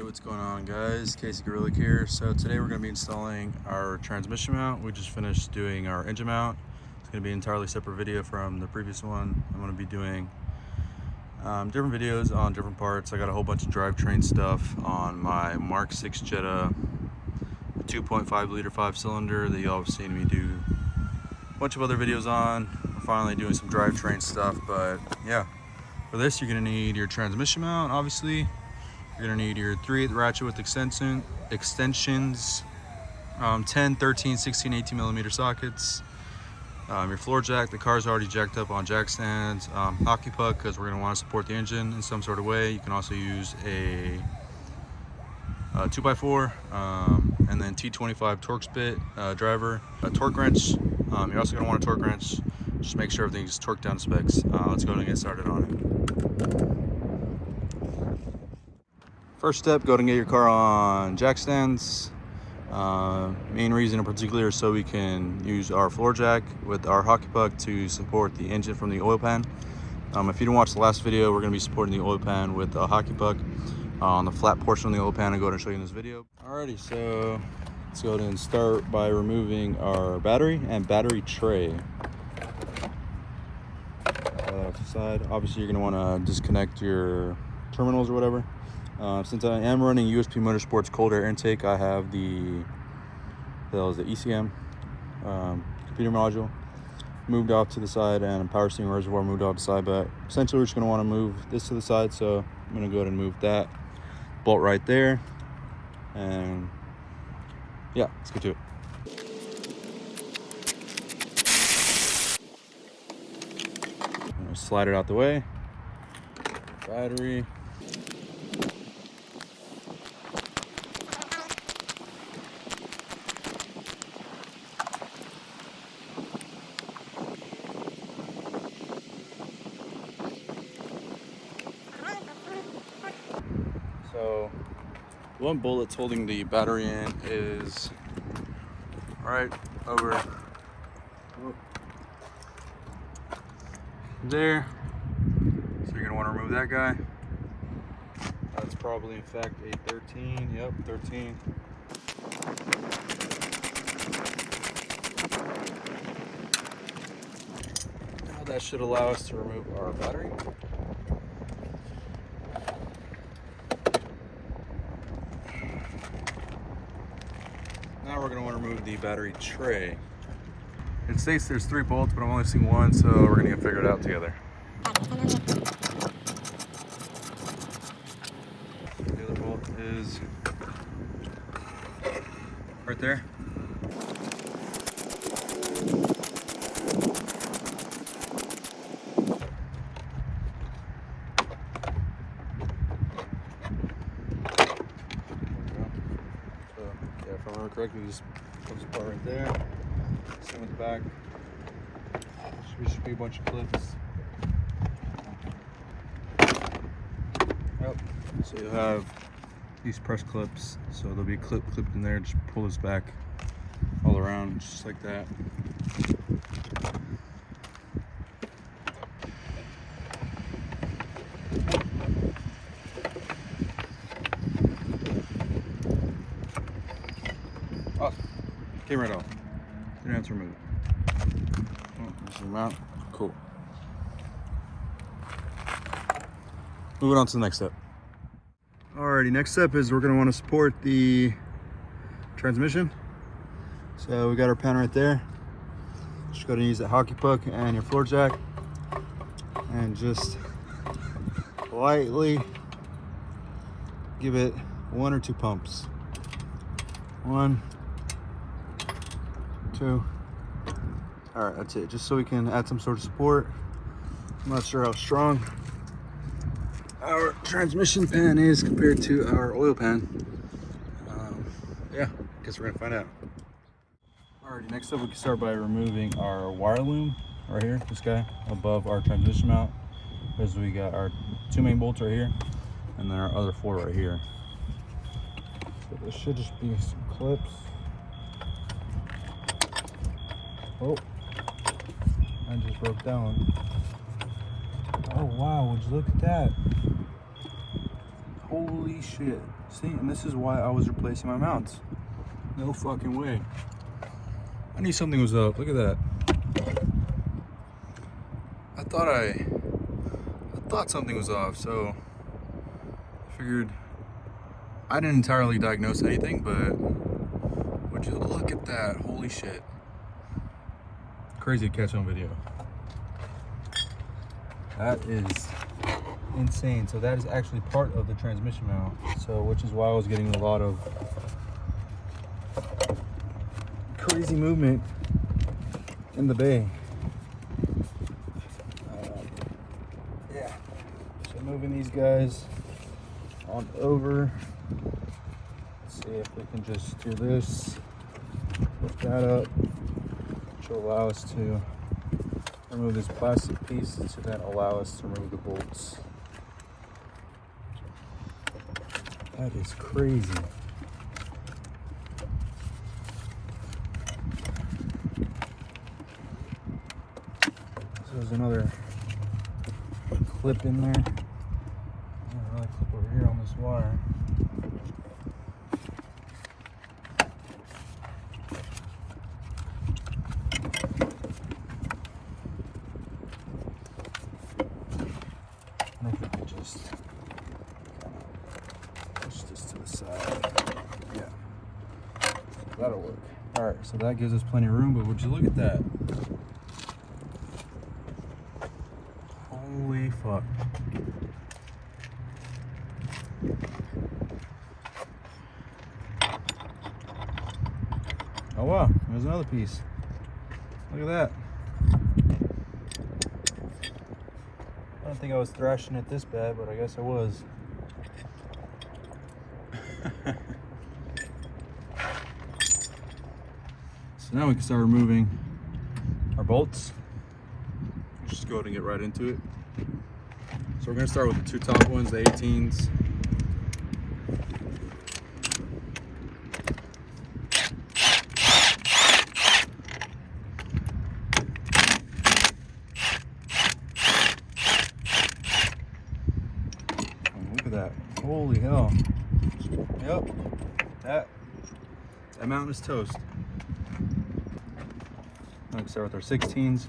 What's going on, guys? Casey Gorilla here. So today we're going to be installing our transmission mount. We just finished doing our engine mount. It's going to be an entirely separate video from the previous one. I'm going to be doing different videos on different parts. I got a whole bunch of drivetrain stuff on my MK6 Jetta 2.5 liter 5-cylinder that y'all have seen me do a bunch of other videos on. We're finally doing some drivetrain stuff, but yeah. For this, you're going to need your transmission mount, obviously. You're going to need your 3/8 ratchet with extensions, 10, 13, 16, 18 millimeter sockets, your floor jack. The car's already jacked up on jack stands, hockey puck, because we're going to want to support the engine in some sort of way. You can also use a 2x4, and then T25 Torx bit driver, a torque wrench. You're also going to want a torque wrench. Just make sure everything's torqued down to specs. Let's go ahead and get started on it. First step, go ahead and get your car on jack stands. Main reason in particular is so we can use our floor jack with our hockey puck to support the engine from the oil pan. If you didn't watch the last video, we're going to be supporting the oil pan with a hockey puck on the flat portion of the oil pan. I'll go ahead and show you in this video. Alrighty, so let's go ahead and start by removing our battery and battery tray. Off the side. Obviously, you're going to want to disconnect your terminals or whatever. Since I am running USP Motorsports cold air intake, I have the ECM computer module moved off to the side and a power steering reservoir moved off to the side. But essentially, we're just going to want to move this to the side. So I'm going to go ahead and move that bolt right there. And yeah, let's get to it. Slide it out the way. Battery. So one bolt that's holding the battery in is right over there. So you're gonna want to remove that guy. That's probably in fact a 13. Yep, 13. Now that should allow us to remove our battery. Now we're going to want to remove the battery tray. It states there's 3 bolts, but I'm only seeing 1, so we're going to get figured out together. The other bolt is right there. If I remember correctly, this comes apart right there. Same with the back. Should be a bunch of clips. Yep. So you'll have these press clips. So there'll be a clip clipped in there. Just pull this back all around, just like that. Awesome. Came right off. Didn't have to remove it. Oh, there's the mount. Cool. Moving on to the next step. Alrighty, next step is we're going to want to support the transmission. So we got our pan right there. Just go ahead and use that hockey puck and your floor jack. And just lightly give it 1 or 2 pumps. 1, 2. All right, that's it. Just so we can add some sort of support. I'm not sure how strong our transmission pan is compared to our oil pan. Yeah, I guess we're gonna find out. Alrighty, next up we can start by removing our wire loom right here, this guy, above our transmission mount. Because we got our 2 main bolts right here, and then our other 4 right here. So this should just be some clips. Oh, I just broke down. Oh wow, would you look at that? Holy shit. See, and this is why I was replacing my mounts. No fucking way. I knew something was up. Look at that. I thought something was off, so I figured I didn't entirely diagnose anything, but would you look at that? Holy shit. Crazy to catch on video. That is insane. So that is actually part of the transmission mount. So, which is why I was getting a lot of crazy movement in the bay. Yeah. So moving these guys on over. Let's see if we can just do this. Lift that up, which will allow us to remove this plastic piece to then allow us to remove the bolts. That is crazy. So there's another clip in there. Another clip over here on this wire. I think we could just push this to the side. Yeah, that'll work. All right, so that gives us plenty of room, but would you look at that? Holy fuck. Oh wow, there's another piece. Look at that. I don't think I was thrashing it this bad, but I guess I was. So now we can start removing our bolts. Let's just go ahead and get right into it. So we're going to start with the two top ones, the 18s. That. Holy hell. Yep. That mountain is toast. Now we can start with our 16s.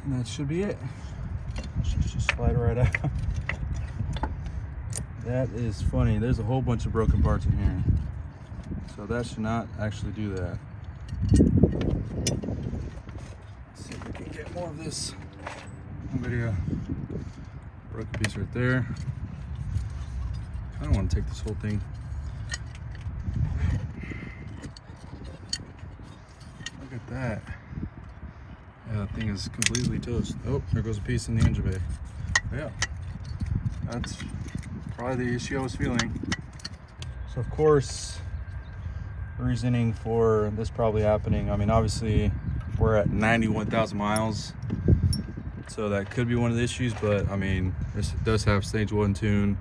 And that should be it. Let's just slide right out. That is funny. There's a whole bunch of broken parts in here. So that should not actually do that. Let's see if we can get more of this on video. Broken piece right there. I don't want to take this whole thing. Look at that. Yeah, that thing is completely toast. Oh, there goes a piece in the engine bay. But yeah, that's probably the issue I was feeling. So of course, reasoning for this probably happening, I mean, obviously we're at 91,000 miles. So that could be one of the issues, but I mean, this does have stage 1 tune,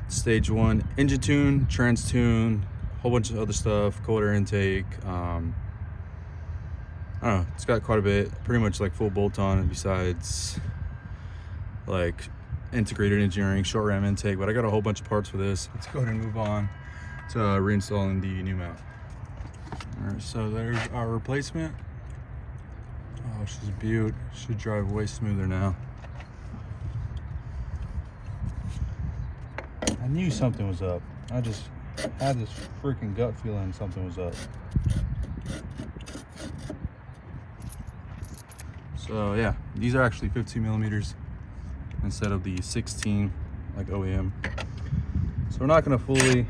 stage 1 engine tune, trans tune, a whole bunch of other stuff, cold air intake. I don't know, it's got quite a bit, pretty much like full bolt on, besides like integrated engineering, short ram intake, but I got a whole bunch of parts for this. Let's go ahead and move on to reinstalling the new mount. All right, so there's our replacement. Oh, she's a beaut. Should drive way smoother now. I knew something was up. I just had this freaking gut feeling something was up. So yeah, these are actually 15 millimeters instead of the 16 like OEM. So we're not gonna fully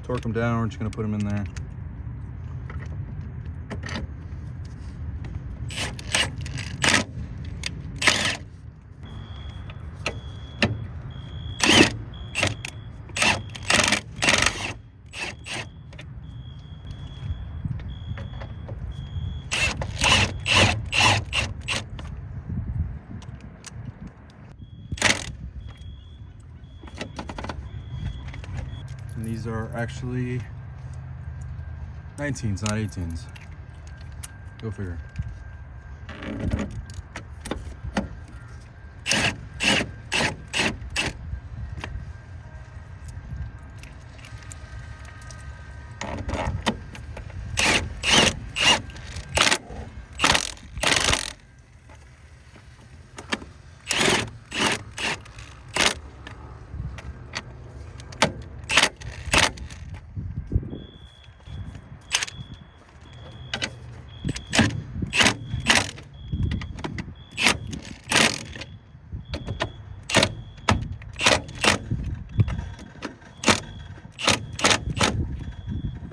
torque them down, we're just gonna put them in there. These are actually 19s, not 18s. Go figure.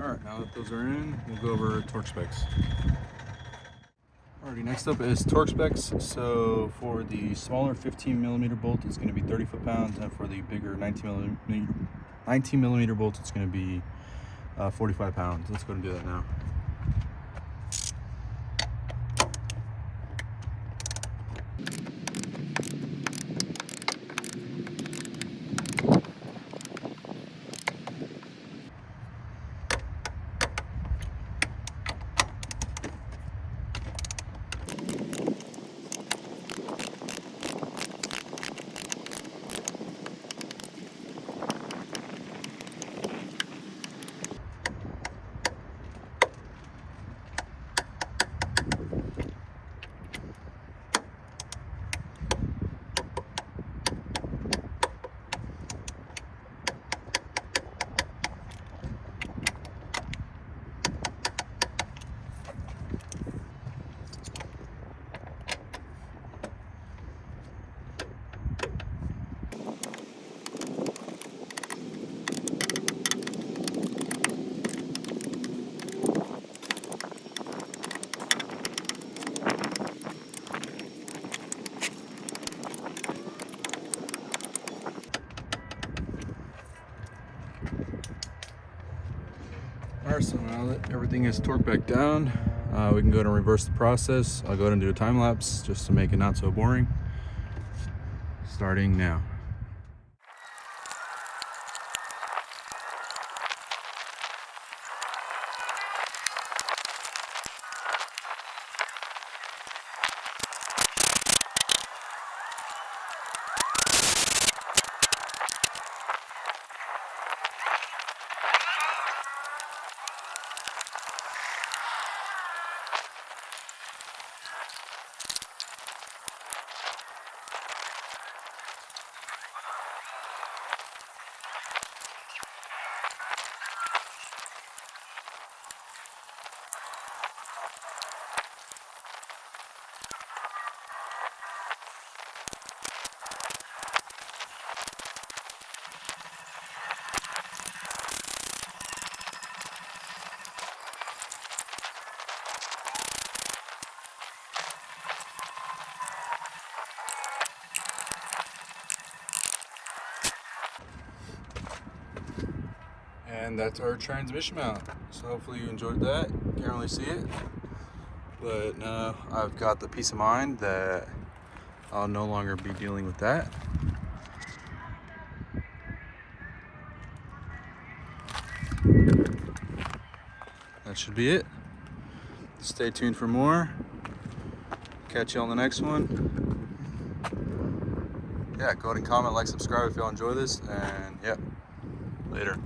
Alright, now that those are in, we'll go over torque specs. Alrighty, next up is torque specs. So for the smaller 15mm bolt, it's going to be 30 foot-pounds, and for the bigger 19mm bolt, it's going to be 45 pounds. Let's go and do that now. Alright, so now that everything is torqued back down, we can go ahead and reverse the process. I'll go ahead and do a time lapse just to make it not so boring. Starting now. And that's our transmission mount. So hopefully you enjoyed that. Can't really see it, but now I've got the peace of mind that I'll no longer be dealing with that. That should be it. Stay tuned for more. Catch you on the next one. Yeah, go ahead and comment, like, subscribe if y'all enjoy this, and yeah, later.